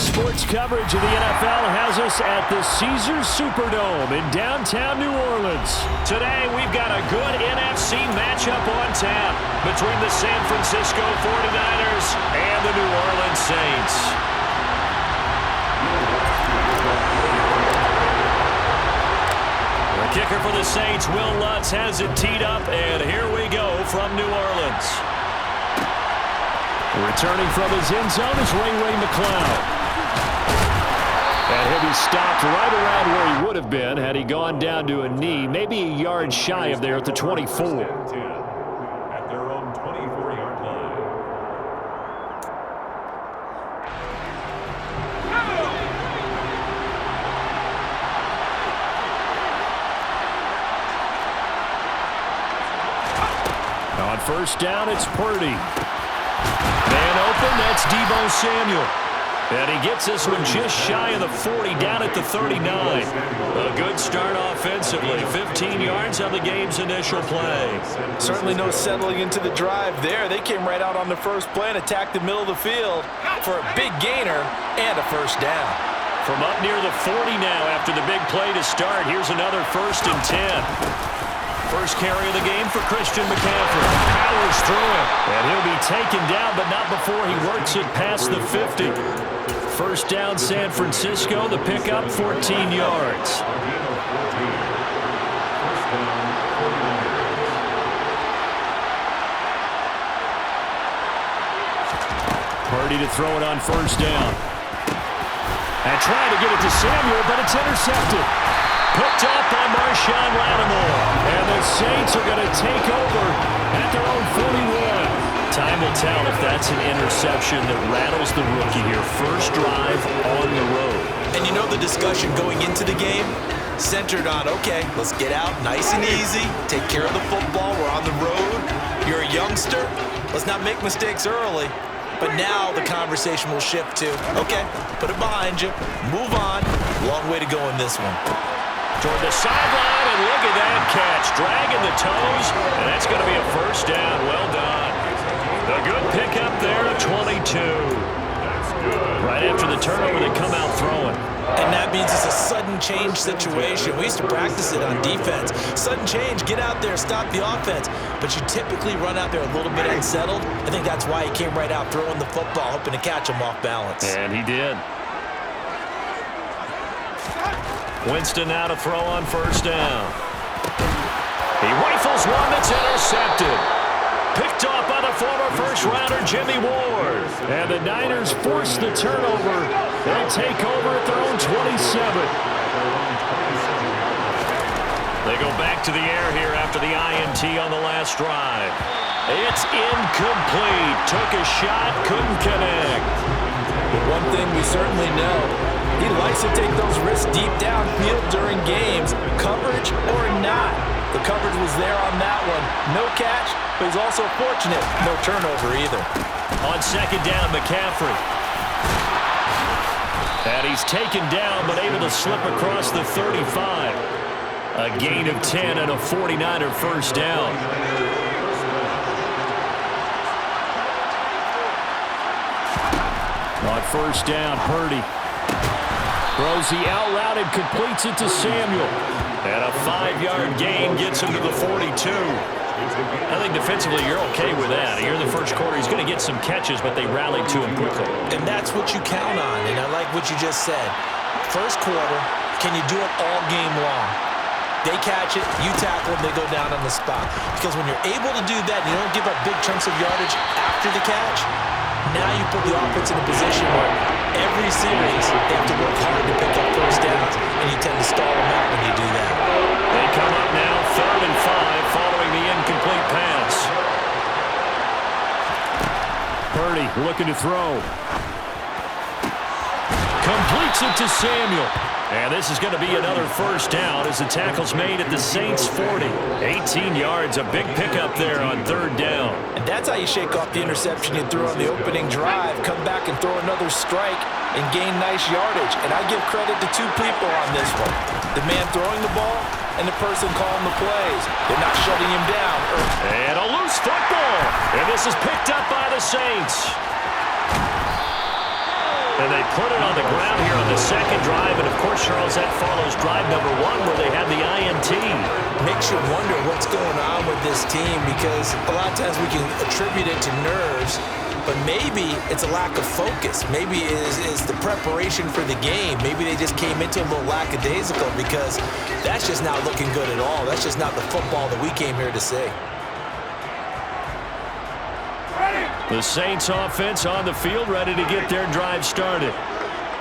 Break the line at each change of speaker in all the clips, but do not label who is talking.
Sports coverage of the NFL has us at the Caesars Superdome in downtown New Orleans.
Today, we've got a good NFC matchup on tap between the San Francisco 49ers and the New Orleans Saints. The kicker for the Saints, Will Lutz, has it teed up, and here we go from New Orleans.
Returning from his end zone is Ray McCloud. And he'll be stopped right around where he would have been had he gone down to a knee, maybe a yard shy of there at the 24.
At their own 24-yard line.
On first down, it's Purdy. Man open, that's Deebo Samuel. And he gets this one just shy of the 40, down at the 39.
A good start offensively. 15 yards on the game's initial play.
Certainly no settling into the drive there. They came right out on the first play and attacked the middle of the field for a big gainer and a first down.
From up near the 40 now after the big play to start. Here's another 1st and 10. First carry of the game for Christian McCaffrey. Powers through it.
And he'll be taken down, but not before he works it past the 50. First down, San Francisco. The pickup, 14 yards. Purdy to throw it on first down. And trying to get it to Samuel, but it's intercepted. Picked up by Marshawn Lattimore. And the Saints are going to take over at their own 41. Time will tell if that's an interception that rattles the rookie here. First drive on the road.
And you know the discussion going into the game? Centered on, okay, let's get out nice and easy. Take care of the football. We're on the road. You're a youngster. Let's not make mistakes early. But now the conversation will shift to, okay, put it behind you. Move on. Long way to go in this one.
Toward the sideline, and look at that catch. Dragging the toes, and that's going to be a first down. Well done. A good pickup there at 22. Right after the turnover, they come out throwing.
And that means it's a sudden change situation. We used to practice it on defense. Sudden change, get out there, stop the offense. But you typically run out there a little bit unsettled. I think that's why he came right out throwing the football, hoping to catch him off balance.
And he did.
Winston now to throw on first down. He rifles one that's intercepted. Picked off by the former first-rounder Jimmy Ward.
And the Niners force the turnover. They'll take over at their own 27.
They go back to the air here after the INT on the last drive. It's incomplete. Took a shot, couldn't connect.
One thing we certainly know, he likes to take those risks deep downfield during games, coverage or not. The coverage was there on that one. No catch, but he's also fortunate. No turnover either.
On second down, McCaffrey.
And he's taken down, but able to slip across the 35. A gain of 10 and a 49er first down. On first down, Purdy throws the out route and completes it to Samuel.
And a 5-yard gain gets him to the 42. I think defensively you're okay with that. Here in the first quarter, he's going to get some catches, but they rallied to him quickly.
And that's what you count on, and I like what you just said. First quarter, can you do it all game long? They catch it, you tackle them, they go down on the spot. Because when you're able to do that, you don't give up big chunks of yardage after the catch, now you put the offense in a position where every series they have to work hard to pick up first downs, and you tend to stall them out when you do that.
They come up now 3rd and 5 following the incomplete pass.
Purdy looking to throw. Completes it to Samuel. And this is going to be another first down as the tackle's made at the Saints' 40. 18 yards, a big pickup there on 3rd down.
And that's how you shake off the interception you threw on the opening drive, come back and throw another strike and gain nice yardage. And I give credit to two people on this one. The man throwing the ball and the person calling the plays. They're not shutting him down.
And a loose football. And this is picked up by the Saints. And they put it on the ground here on the second drive. And, of course, Charles, that follows drive number 1 where they had the INT.
Makes you wonder what's going on with this team because a lot of times we can attribute it to nerves, but maybe it's a lack of focus. Maybe it's the preparation for the game. Maybe they just came into a little lackadaisical because that's just not looking good at all. That's just not the football that we came here to see.
The Saints offense on the field, ready to get their drive started.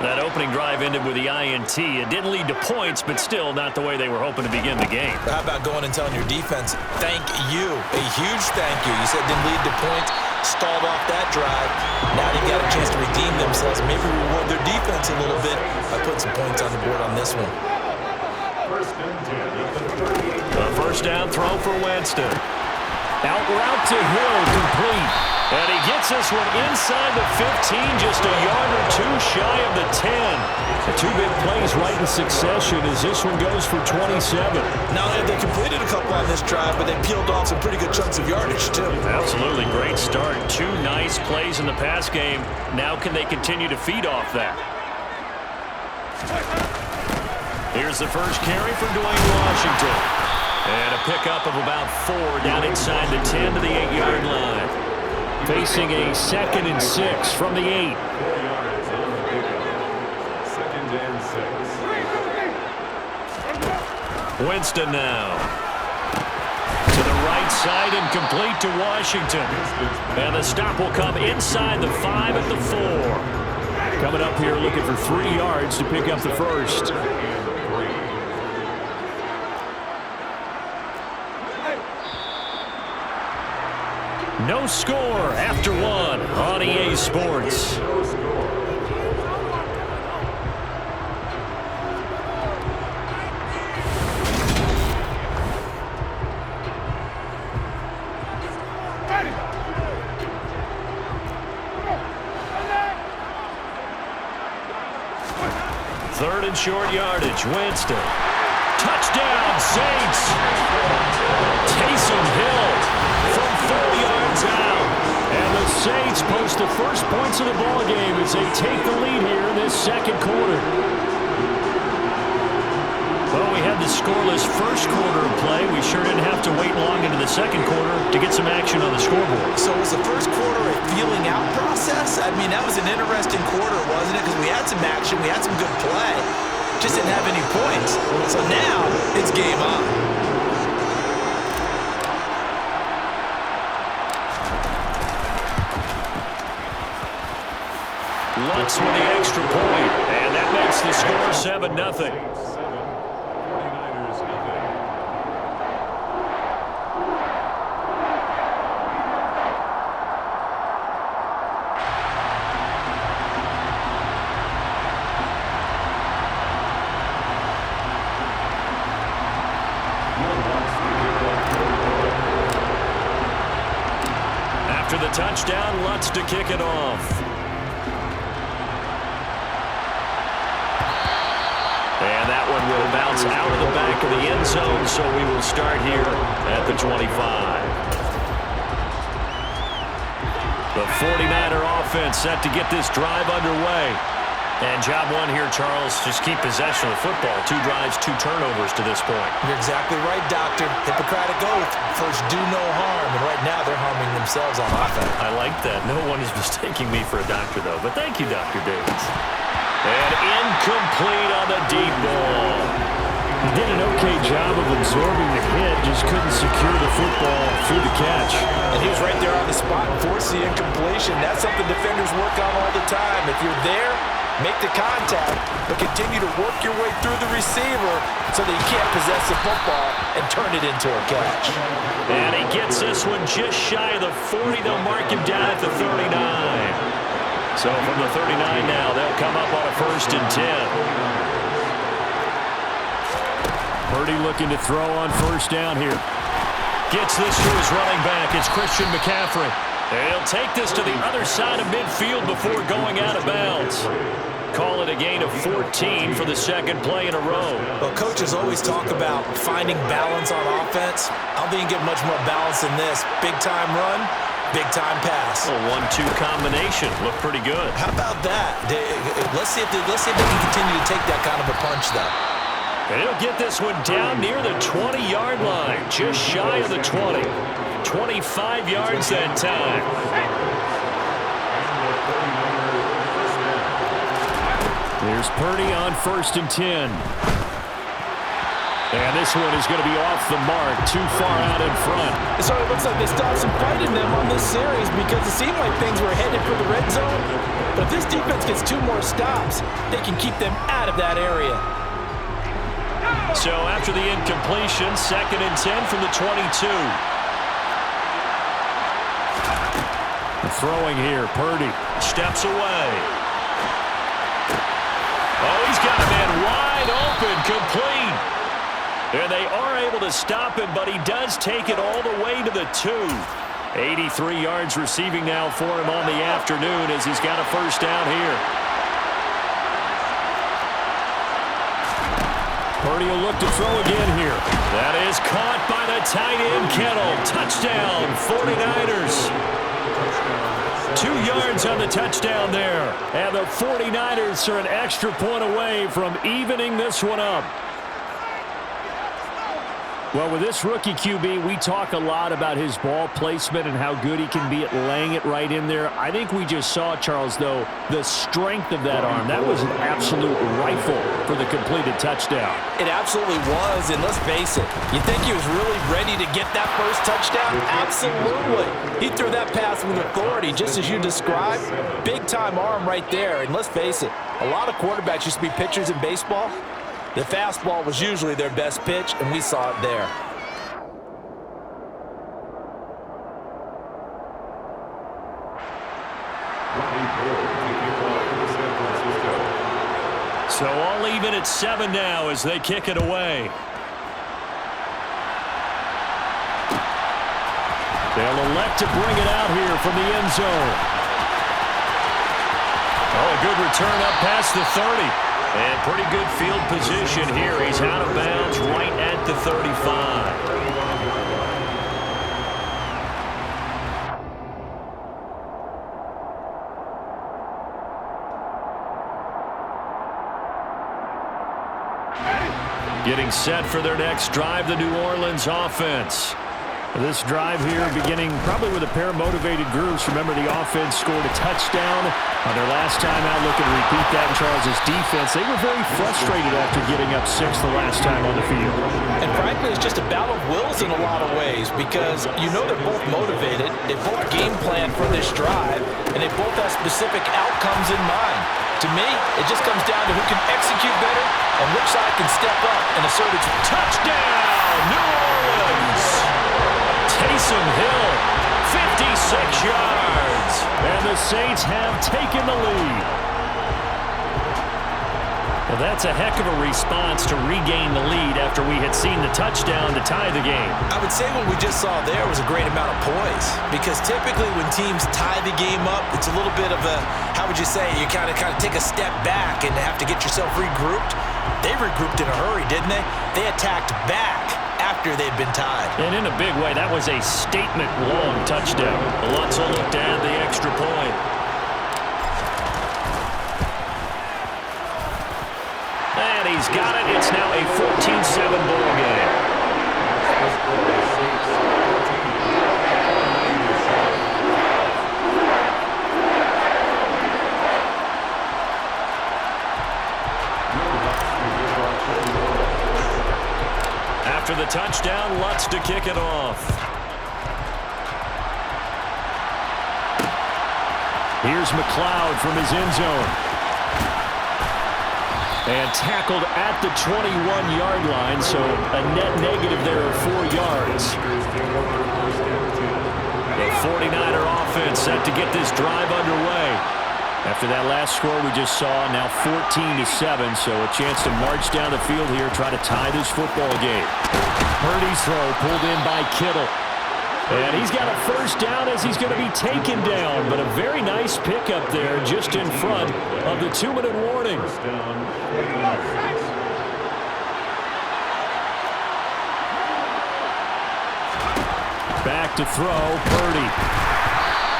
That opening drive ended with the INT. It didn't lead to points, but still not the way they were hoping to begin the game.
How about going and telling your defense, thank you, a huge thank you. You said didn't lead to points, stalled off that drive. Now they got a chance to redeem themselves, maybe reward their defense a little bit by putting some points on the board on this one.
A first down throw for Winston. Out route to Hill, complete. And he gets this one inside the 15, just a yard or two shy of the 10.
The two big plays right in succession as this one goes for 27.
Not only have they completed a couple on this drive, but they peeled off some pretty good chunks of yardage, too.
Absolutely great start. Two nice plays in the pass game. Now can they continue to feed off that? Here's the first carry for Dwayne Washington. And a pickup of about 4 down inside the 10 to the 8-yard line.
Facing a 2nd and 6 from the 8.
2nd and 6.
Winston now. To the right side and complete to Washington. And the stop will come inside the 5 at the 4.
Coming up here looking for 3 yards to pick up the first.
No score after 1 on EA Sports. Third and short yardage. Winston. Touchdown, Saints. Taysom Hill from 4 yards out. And the Saints post the first points of the ballgame as they take the lead here in this second quarter. Well, we had the scoreless first quarter of play. We sure didn't have to wait long into the second quarter to get some action on the scoreboard.
So was the first quarter a feeling out process? I mean, that was an interesting quarter, wasn't it? Because we had some action, we had some good play. Just didn't have any points. So now it's game on.
Lutz with the extra point, and that makes the score 7-0.
49ers nothing.
After the touchdown, Lutz to kick it off. And that one will bounce out of the back of the end zone, so we will start here at the 25. The 49er offense set to get this drive underway. And job one here, Charles, just keep possession of the football. 2 drives, 2 turnovers to this point.
You're exactly right, Doctor. Hippocratic oath. First, do no harm. And right now, they're harming themselves on offense.
I like that. No one is mistaking me for a doctor, though. But thank you, Dr. Davis. And incomplete on the deep ball.
He did an okay job of absorbing the hit, just couldn't secure the football through the catch.
And he was right there on the spot and forced the incompletion. That's something defenders work on all the time. If you're there, make the contact, but continue to work your way through the receiver so that you can't possess the football and turn it into a catch.
And he gets this one just shy of the 40. They'll mark him down at the 39. So from the 39 now, they'll come up on a 1st and 10.
Purdy looking to throw on 1st down here.
Gets this to his running back. It's Christian McCaffrey. And he'll take this to the other side of midfield before going out of bounds. Call it a gain of 14 for the 2nd play in a row.
Well, coaches always talk about finding balance on offense. I don't think you get much more balance than this. Big-time run, Big-time pass.
A 1-2 combination. Looked pretty good.
How about that? Let's see if they can continue to take that kind of a punch, though.
And he'll get this one down near the 20-yard line, just shy of the 20. 25 yards that time.
Here's Purdy on 1st and 10. And this one is going to be off the mark, too far out in front.
So it looks like they stopped some fight in them on this series because it seemed like things were headed for the red zone. But if this defense gets 2 more stops, they can keep them out of that area.
So after the incompletion, 2nd and 10 from the 22.
Throwing here, Purdy.
Steps away. Oh, he's got a man wide open, complete. And they are able to stop him, but he does take it all the way to the 2. 83 yards receiving now for him on the afternoon as he's got a 1st down here.
Purdy will look to throw again here.
That is caught by the tight end, Kittle. Touchdown, 49ers. 2 yards on the touchdown there.
And the 49ers are an extra point away from evening this one up. Well, with this rookie QB, we talk a lot about his ball placement and how good he can be at laying it right in there. I think we just saw, Charles, though, the strength of that arm. That was an absolute rifle for the completed touchdown.
It absolutely was, and let's face it, you think he was really ready to get that first touchdown? Absolutely. He threw that pass with authority, just as you described. Big-time arm right there, and let's face it, a lot of quarterbacks used to be pitchers in baseball. The fastball was usually their best pitch, and we saw it there.
So all even at 7 now as they kick it away.
They'll elect to bring it out here from the end zone.
Oh, a good return up past the 30. And pretty good field position here. He's out of bounds right at the 35. Getting set for their next drive, the New Orleans offense.
This drive here beginning probably with a pair of motivated groups. Remember, the offense scored a touchdown on their last time out. Looking to repeat that in Charles' defense. They were very frustrated after giving up 6 the last time on the field.
And frankly, it's just a battle of wills in a lot of ways because you know they're both motivated. They both game plan for this drive, and they both have specific outcomes in mind. To me, it just comes down to who can execute better and which side can step up and assert its
touchdown, New Orleans. Taysom Hill, 56 yards.
And the Saints have taken the lead.
Well, that's a heck of a response to regain the lead after we had seen the touchdown to tie the game.
I would say what we just saw there was a great amount of poise because typically when teams tie the game up, it's a little bit of a, how would you say, you kind of take a step back and have to get yourself regrouped. They regrouped in a hurry, didn't they? They attacked back after they'd been tied.
And in a big way, that was a statement-long touchdown. Alonso looked to add the extra point. And he's got it. It's now a 14-7 ball game. After the touchdown, Lutz to kick it off.
Here's McLeod from his end zone. And tackled at the 21-yard line, so a net negative there of 4 yards.
The 49er offense set to get this drive underway.
After that last score we just saw, now 14-7, so a chance to march down the field here, try to tie this football game. Purdy's throw pulled in by Kittle. And he's got a 1st down as he's going to be taken down, but a very nice pickup there just in front of the 2-minute warning. Back to throw, Purdy.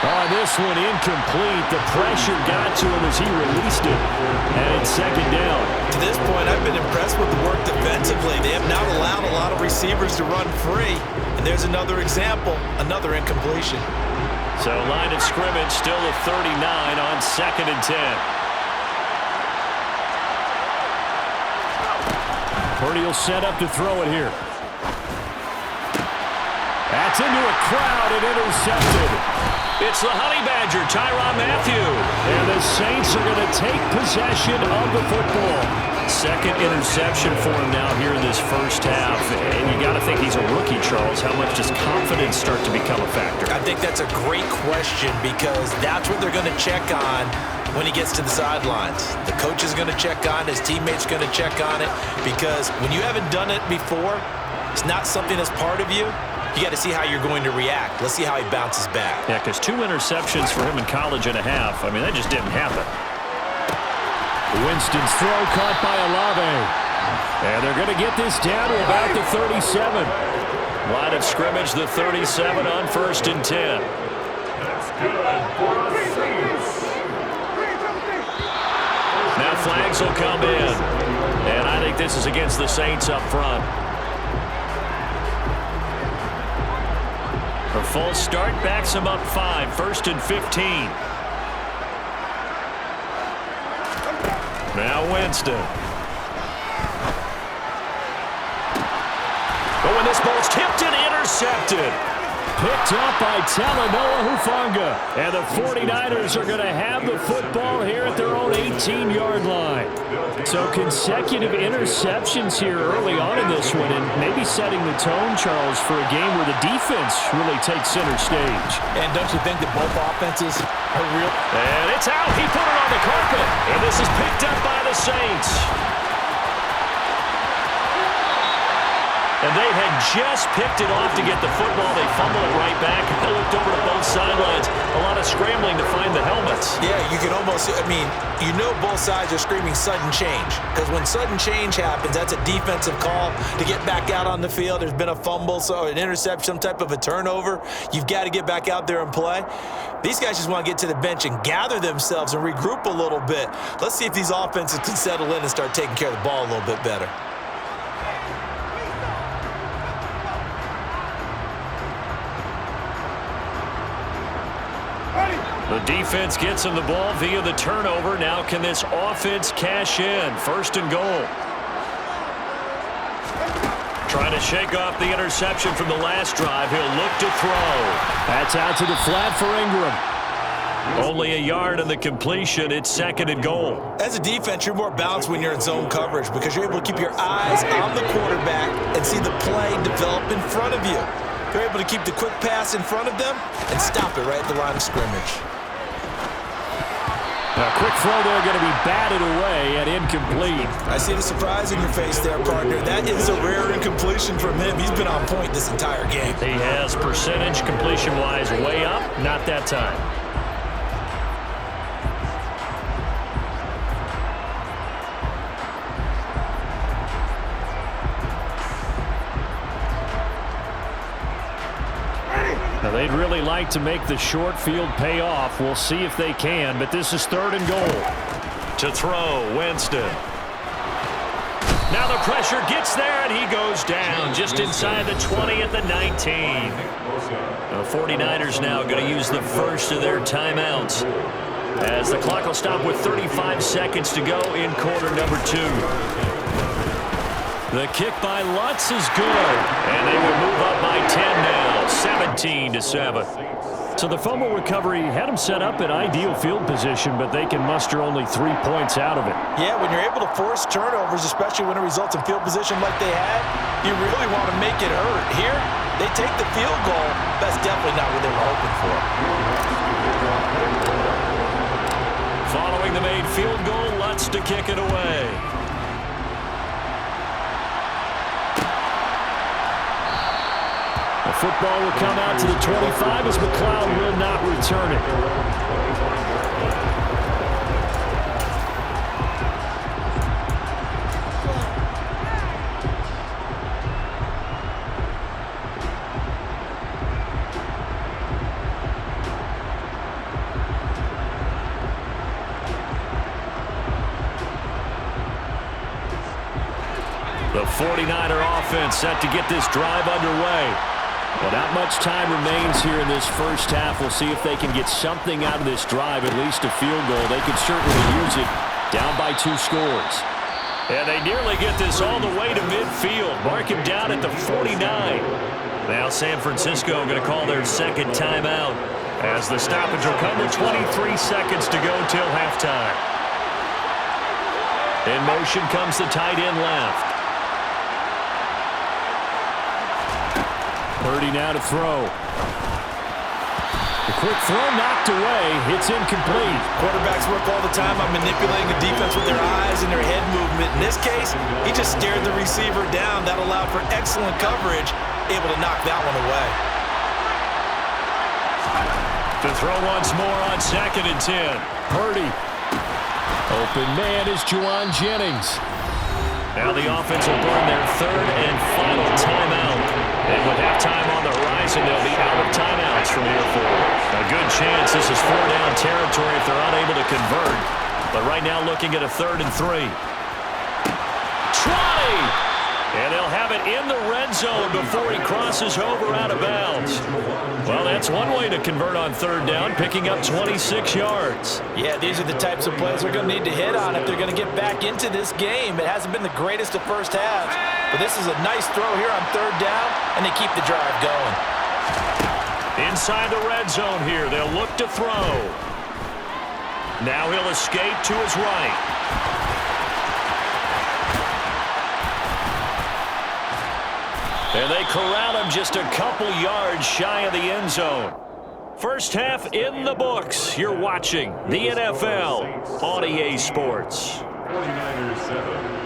Oh, this one incomplete. The pressure got to him as he released it. And it's second down.
To this point, I've been impressed with the work defensively. They have not allowed a lot of receivers to run free. And there's another example, another incompletion.
So line of scrimmage still at 39 on 2nd and 10.
Purdy will set up to throw it here. That's into a crowd and intercepted.
It's the Honey Badger, Tyrann Mathieu.
And the Saints are going to take possession of the football.
Second interception for him now here in this first half. And you got to think he's a rookie, Charles. How much does confidence start to become a factor?
I think that's a great question because that's what they're going to check on when he gets to the sidelines. The coach is going to check on it. His teammates going to check on it because when you haven't done it before, it's not something that's part of you. You got to see how you're going to react. Let's see how he bounces back.
Yeah, because 2 interceptions for him in college and a half. I mean, that just didn't happen.
Winston's throw caught by Olave. And they're going to get this down to about the 37.
Line of scrimmage, the 37 on 1st and 10.
That's good for the Saints.
Now flags will come in. And I think this is against the Saints up front. A false start backs him up 5. 1st and 15. Now Winston. Oh, and this ball's tipped and intercepted.
Picked up by Talanoa Hufanga. And the 49ers are going to have the football here at their own 18-yard line. So consecutive interceptions here early on in this one, and maybe setting the tone, Charles, for a game where the defense really takes center stage.
And don't you think that both offenses are real?
And it's out. He put it on the carpet. And this is picked up by the Saints. And they had just picked it off to get the football. They fumbled it right back. I looked over to both sidelines. A lot of scrambling to find the helmets.
Yeah, you can almost, I mean, you know both sides are screaming sudden change. Because when sudden change happens, that's a defensive call to get back out on the field. There's been a fumble, so an interception, some type of a turnover. You've got to get back out there and play. These guys just want to get to the bench and gather themselves and regroup a little bit. Let's see if these offenses can settle in and start taking care of the ball a little bit better.
The defense gets him the ball via the turnover. Now can this offense cash in? 1st and goal. Trying to shake off the interception from the last drive. He'll look to throw.
That's out to the flat for Ingram.
Only a yard in the completion. It's 2nd and goal.
As a defense, you're more balanced when you're in zone coverage because you're able to keep your eyes on the quarterback and see the play develop in front of you. You're able to keep the quick pass in front of them and stop it right at the line of scrimmage.
A quick throw there going to be batted away and incomplete.
I see the surprise in your face there, partner. That is a rare incompletion from him. He's been on point this entire game.
He has percentage completion-wise way up. Not that time.
Now, they'd really like to make the short field pay off. We'll see if they can, but this is 3rd and goal.
To throw, Winston. Now the pressure gets there, and he goes down just inside the 20 at the 19. The 49ers now going to use the first of their timeouts as the clock will stop with 35 seconds to go in quarter number 2. The kick by Lutz is good, and they will move up by 10 now, 17-7.
So the fumble recovery had them set up in ideal field position, but they can muster only 3 points out of it.
Yeah, when you're able to force turnovers, especially when it results in field position like they had, you really want to make it hurt. Here, they take the field goal. That's definitely not what they were hoping for.
Following the made field goal, Lutz to kick it away.
The football will come out to the 25 as McLeod will not return it.
The 49er offense set to get this drive underway.
Well, not much time remains here in this first half. We'll see if they can get something out of this drive, at least a field goal. They could certainly use it, down by 2 scores.
And they nearly get this all the way to midfield. Mark him down at the 49. Now San Francisco going to call their second timeout as the stoppage will come with 23 seconds to go till halftime. In motion comes the tight end left.
Purdy now to throw. The quick throw knocked away. It's incomplete.
Quarterbacks work all the time on manipulating the defense with their eyes and their head movement. In this case, he just stared the receiver down. That allowed for excellent coverage, able to knock that one away.
To throw once more on 2nd and 10.
Purdy. Open man is Juwan Jennings.
Now the offense will burn their 3rd and final timeout. And with halftime on the horizon, they'll be out of timeouts from here forward. A good chance this is 4-down territory if they're unable to convert. But right now looking at a 3rd and 3. 20! And they'll have it in the red zone before he crosses over out of bounds. Well, that's one way to convert on 3rd down, picking up 26 yards.
Yeah, these are the types of plays they're going to need to hit on if they're going to get back into this game. It hasn't been the greatest of first halves, but this is a nice throw here on 3rd down, and they keep the drive going.
Inside the red zone here, they'll look to throw. Now he'll escape to his right. And they corral him just a couple yards shy of the end zone. First half in the books. You're watching the NFL on EA Sports.
49ers 7.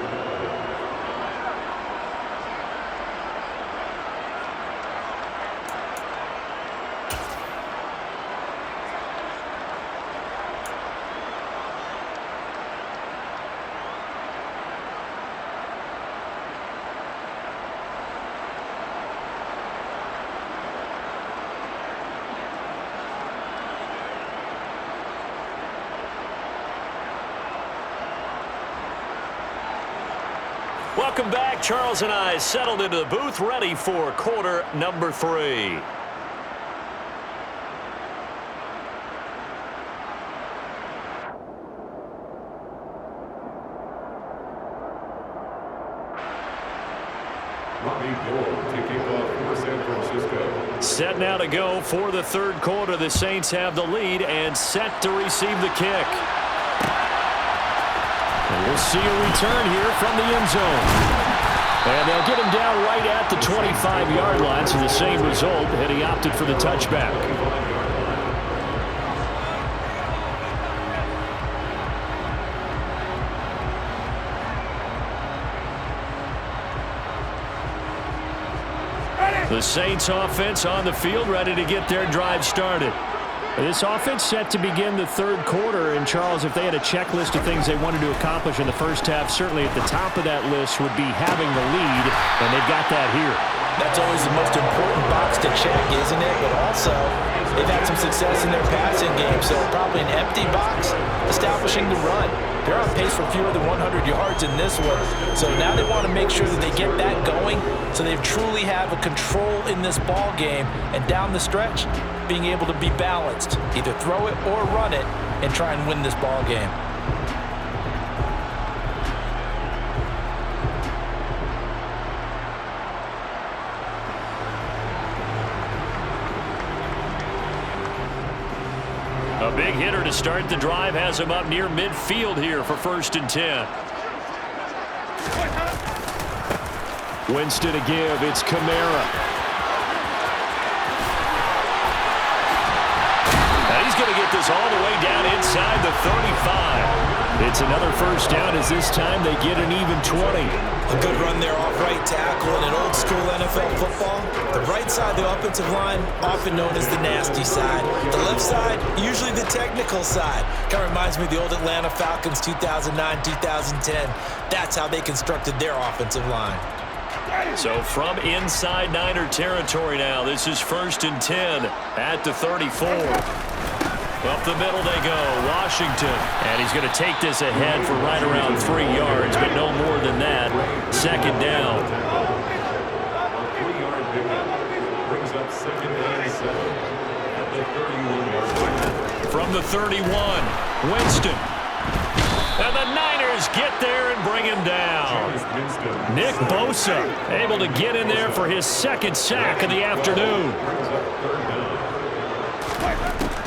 Welcome back. Charles and I settled into the booth, ready for quarter number 3. Set now to go for the 3rd quarter. The Saints have the lead and set to receive the kick.
And we'll see a return here from the end zone. And they'll get him down right at the 25-yard line, so the same result, and he opted for the touchback. The Saints offense on the field, ready to get their drive started. This offense set to begin the 3rd quarter, and Charles, if they had a checklist of things they wanted to accomplish in the first half, certainly at the top of that list would be having the lead, and they've got that here.
That's always the most important box to check, isn't it? But also, they've had some success in their passing game, so probably an empty box, establishing the run. They're on pace for fewer than 100 yards in this one, so now they want to make sure that they get that going so they truly have a control in this ball game, and down the stretch, being able to be balanced, either throw it or run it, and try and win this ball game.
A big hitter to start the drive has him up near midfield here for 1st and 10.
Winston to give. It's Kamara.
He's going to get this all the way down inside the 35. It's another 1st down as this time they get an even 20.
A good run there off right tackle in an old school NFL football. The right side, the offensive line, often known as the nasty side. The left side, usually the technical side. Kind of reminds me of the old Atlanta Falcons 2009, 2010. That's how they constructed their offensive line.
So from inside Niner territory now, this is 1st and 10 at the 34. Up the middle they go, Washington.
And he's going to take this ahead for right around 3 yards, but no more than that. Second down.
3-yard pickup. Brings up second and 7 at the 31-yard line.
From the 31, Winston. And the Niners get there and bring him down.
Nick Bosa able to get in there for his second sack of the afternoon.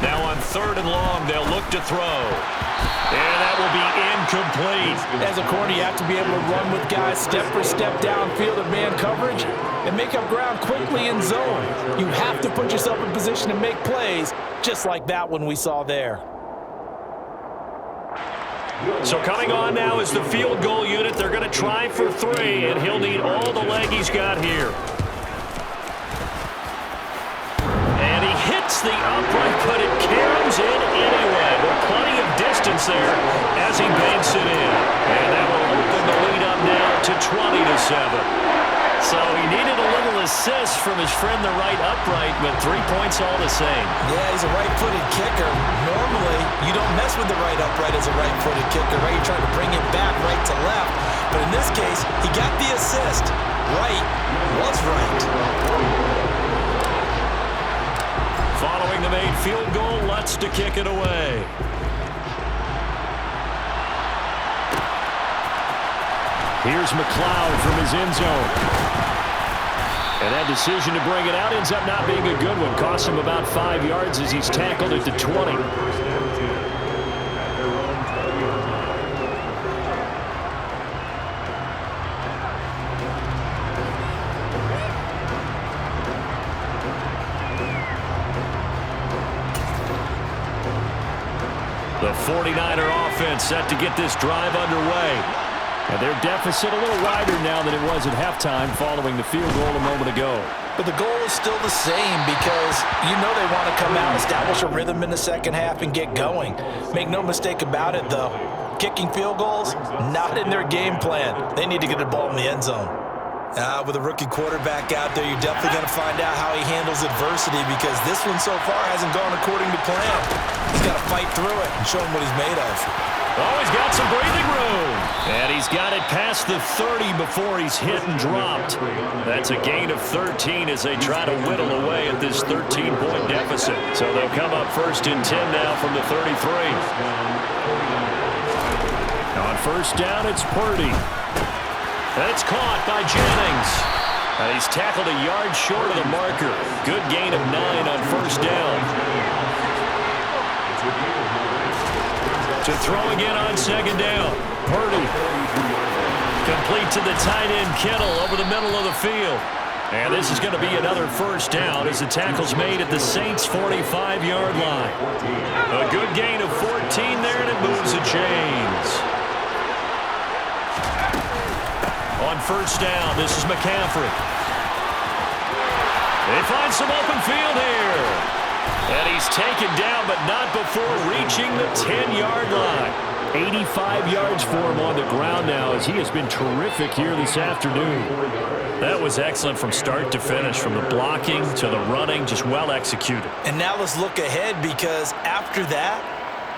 Now on 3rd and long, they'll look to throw. And that will be incomplete.
As a corner, you have to be able to run with guys step for step downfield of man coverage and make up ground quickly in zone. You have to put yourself in position to make plays, just like that one we saw there.
So coming on now is the field goal unit. They're going to try for 3, and he'll need all the leg he's got here. And he hits the upright, but it caroms in anyway. With plenty of distance there as he banks it in. And that will open the lead up now to 20-7. So he needed a little assist from his friend the right upright, but 3 points all the same.
Yeah, he's a right-footed kicker. Normally, you don't mess with the right upright as a right-footed kicker, right? You're trying to bring it back right to left. But in this case, he got the assist. Right was right.
Following the made field goal, Lutz to kick it away.
Here's McLeod from his end zone. And that decision to bring it out ends up not being a good one. Costs him about 5 yards as he's tackled at the 20.
The 49er offense set to get this drive underway.
And their deficit a little wider now than it was at halftime following the field goal a moment ago.
But the goal is still the same because you know they want to come out, establish a rhythm in the second half, and get going. Make no mistake about it, though. Kicking field goals, not in their game plan. They need to get the ball in the end zone. With a rookie quarterback out there, you're definitely going to find out how he handles adversity because this one so far hasn't gone according to plan. He's got to fight through it and show him what he's made of.
Oh, he's got some breathing room. And he's got it past the 30 before he's hit and dropped. That's a gain of 13 as they try to whittle away at this 13-point deficit. So they'll come up 1st and 10 now from the 33.
On 1st down, it's Purdy.
That's caught by Jennings. And he's tackled a yard short of the marker. Good gain of 9 on 1st down. To throw again on 2nd down. Purdy. Complete to the tight end Kittle over the middle of the field. And this is going to be another 1st down as the tackle's made at the Saints' 45-yard line. A good gain of 14 there, and it moves the chains. On 1st down, this is McCaffrey. They find some open field here. And he's taken down, but not before reaching the 10-yard line.
85 yards for him on the ground now as he has been terrific here this afternoon.
That was excellent from start to finish, from the blocking to the running, just well executed.
And now let's look ahead because after that,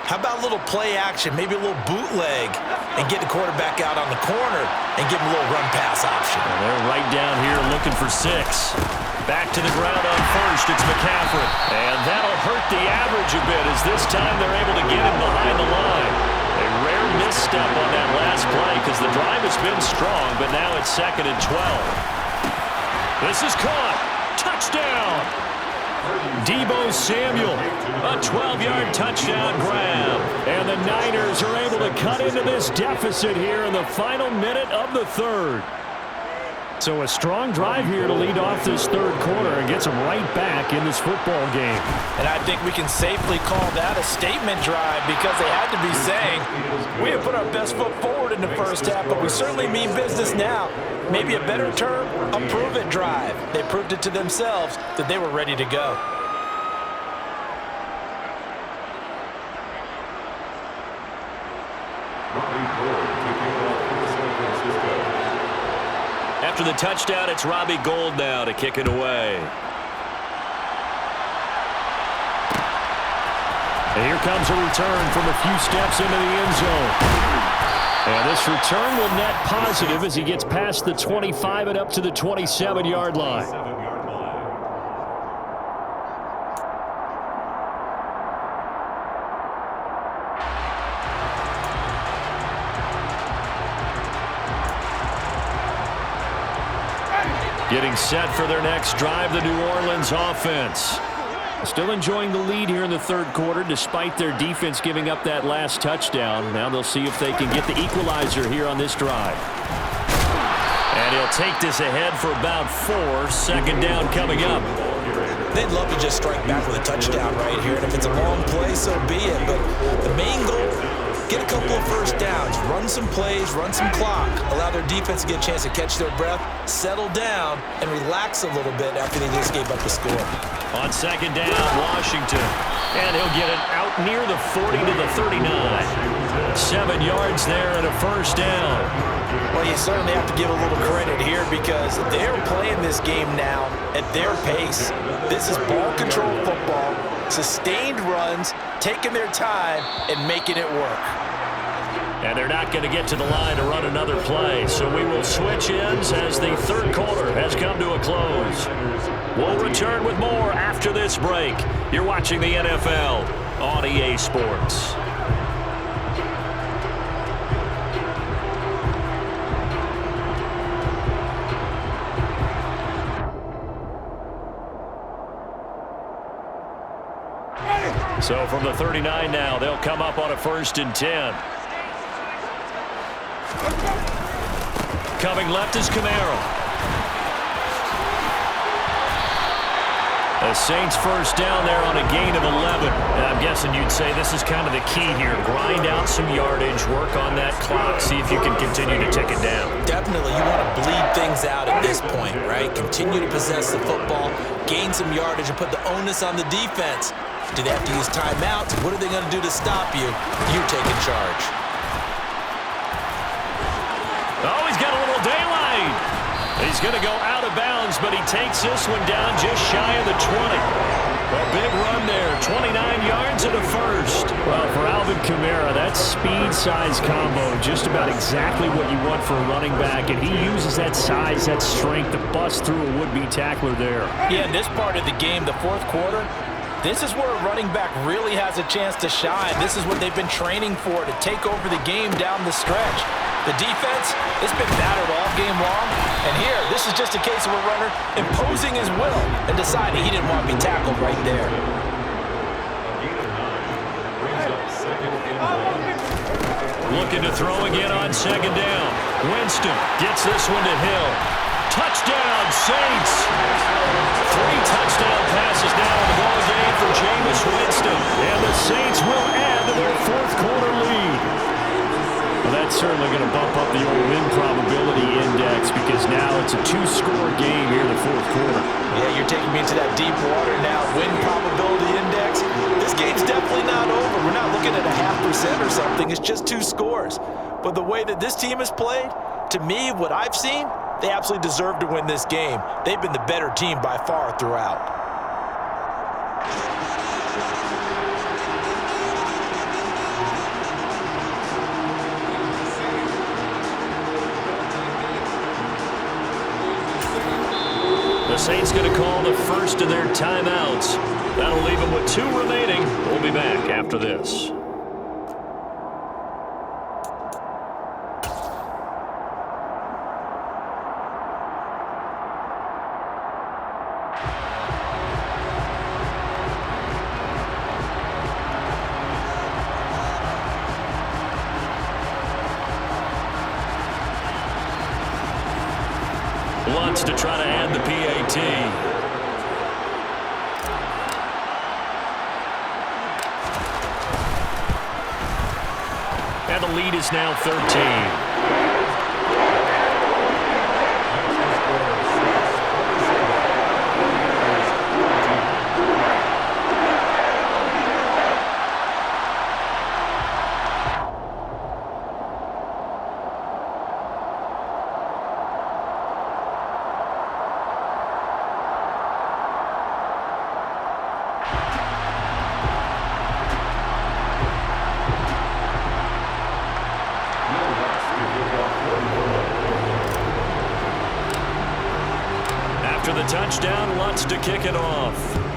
how about a little play action, maybe a little bootleg, and get the quarterback out on the corner and give him a little run-pass option.
And they're right down here looking for 6. Back to the ground on 1st, it's McCaffrey. And that'll hurt the average a bit as this time they're able to get him behind the line. A rare misstep on that last play because the drive has been strong, but now it's 2nd and 12. This is caught. Touchdown. Deebo Samuel, a 12-yard touchdown grab.
And the Niners are able to cut into this deficit here in the final minute of the 3rd. So a strong drive here to lead off this 3rd quarter and gets them right back in this football game.
And I think we can safely call that a statement drive because they had to be saying, we have put our best foot forward in the 1st half, but we certainly mean business now. Maybe a better term, a prove-it drive. They proved it to themselves that they were ready to go.
After the touchdown, it's Robbie Gould now to kick it away.
And here comes a return from a few steps into the end zone. And this return will net positive as he gets past the 25 and up to the 27-yard line. Getting set for their next drive, the New Orleans offense. Still enjoying the lead here in the third quarter despite their defense giving up that last touchdown. Now they'll see if they can get the equalizer here on this drive. And he'll take this ahead for about 4. Second down coming up.
They'd love to just strike back with a touchdown right here, and if it's a long play, so be it. But the main goal, get a couple of first downs, run some plays, run some clock, allow their defense to get a chance to catch their breath, settle down, and relax a little bit after they just gave up the score.
On second down, Washington. And he'll get it out near the 40 to the 39. 7 yards there and a first down.
Well, you certainly have to give a little credit here because they're playing this game now at their pace. This is ball control football, sustained runs, taking their time, and making it work.
And they're not going to get to the line to run another play, so we will switch ends as the third quarter has come to a close. We'll return with more after this break. You're watching the NFL on EA Sports. So from the 39 now, they'll come up on a 1st and 10. Coming left is Camaro. The Saints first down there on a gain of 11. And I'm guessing you'd say this is kind of the key here. Grind out some yardage, work on that clock, see if you can continue to tick it down.
Definitely, you want to bleed things out at this point, right? Continue to possess the football, gain some yardage, and put the onus on the defense. Do they have to use timeouts? What are they going to do to stop you? You're taking charge.
Oh, he's got a little daylight. He's going to go out of bounds, but he takes this one down just shy of the 20. A big run there, 29 yards and a first. Well, for Alvin Kamara, that speed-size combo, just about exactly what you want for a running back, and he uses that size, that strength to bust through a would-be tackler there.
Yeah, in this part of the game, the fourth quarter, this is where a running back really has a chance to shine. This is what they've been training for, to take over the game down the stretch. The defense, it's been battered all game long. And here, this is just a case of a runner imposing his will and deciding he didn't want to be tackled right there.
Looking to throw again on second down. Winston gets this one to Hill. Touchdown, Saints! 3 touchdown passes now in the ball game for Jameis Winston. And the Saints will add to their fourth quarter lead. Well, that's certainly going to bump up the old win probability index because now it's a 2-score game here in the fourth quarter.
Yeah, you're taking me into that deep water now. Win probability index. This game's definitely not over. We're not looking at a 0.5% or something. It's just 2 scores. But the way that this team has played, to me, what I've seen, they absolutely deserve to win this game. They've been the better team by far throughout.
The Saints going to call the first of their timeouts. That'll leave them with 2 remaining. We'll be back after this. Wants to try to add the PAT. And the lead is now 13.
after the touchdown, Lutz to kick it off.